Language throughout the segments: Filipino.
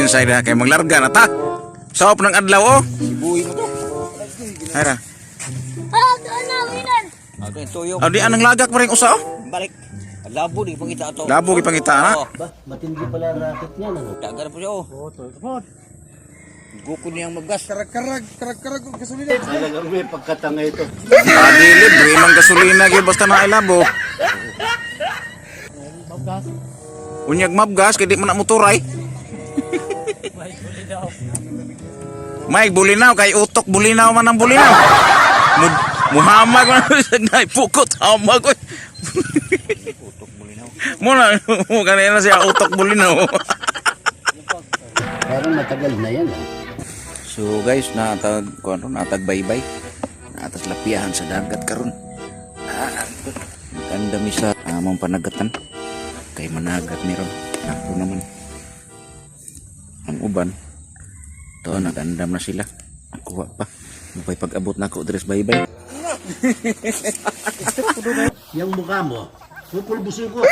probinsya na kay maglarga na ta. Saop ng adlaw oh. Sibuhi mo to. Hara. Doon na, winan. Ato yung tuyok. Di anang lagak pa rin usa oh. Balik. Labo di pangita ato. Labo gipangita na. Ba, matindi pala ang racket niya, ano? Dagan po siya oh. Guko niyang maggas. Karag gasolina. Talagang may pagkatanga ito. Adi libre man gasolina gyud basta na ilabo. Unyag mabgas kay di man na motoray. Mike bulinaw kay utok bulinaw man ang bulinaw. Muhamag man sa nay pukot hamag ko. Utok bulinaw. Muna mo kanina siya utok bulinaw. Parang matagal na yan, ah. So guys, natag baybay. Natas lapiahan sa dagat karon. Maganda mi sa among panagatan. Kay managat meron. Ako naman. Ang uban. To nagandam na sila. Ako wa pa. Mupay pag-abot na ako dress baybay. Yung mukha mo, pupulbusin ko.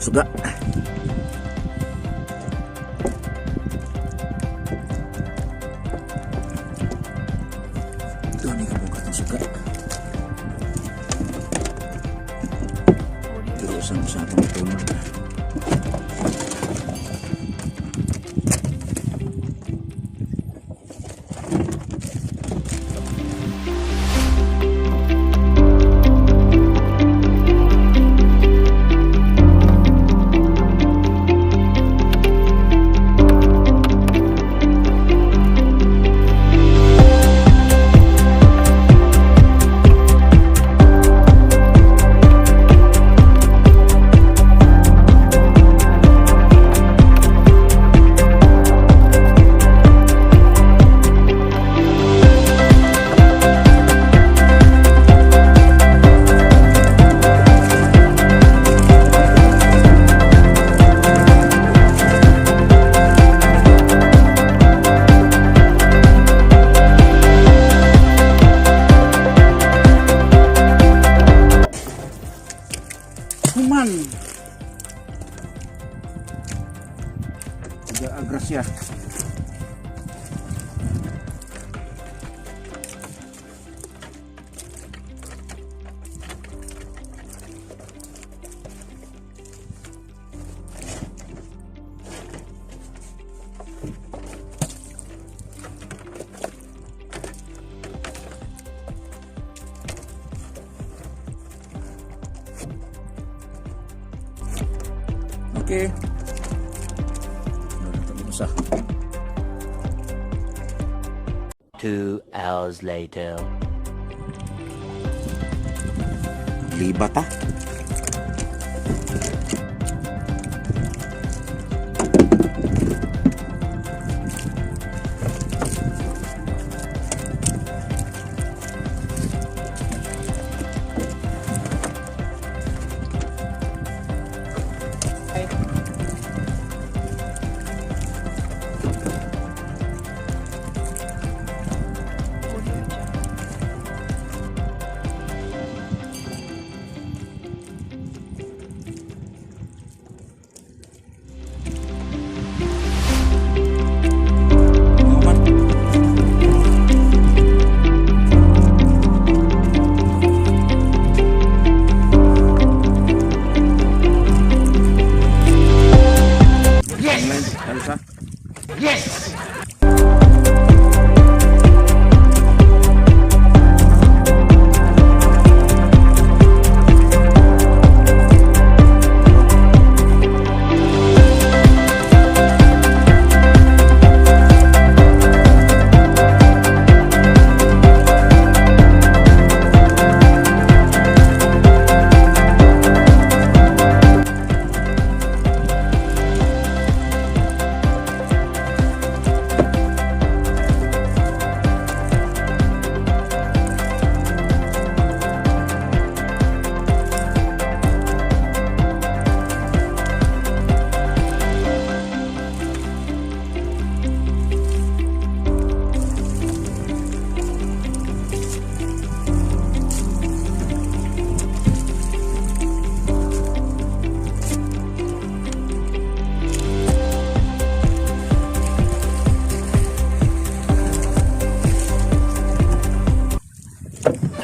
Suga. Ito ni kabukat ng suga. Pero usang-usapang tunod. Human. Tidak agresiya. Okay. Usah. 2 hours later. Libat ah.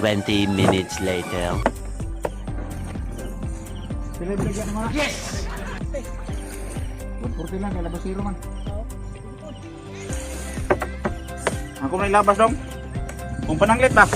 20 minutes later. Pila-bilagyan mo. Yes! 140 lang, kaya labas zero man. Ako na ilabas dong. Kung pananglit ba?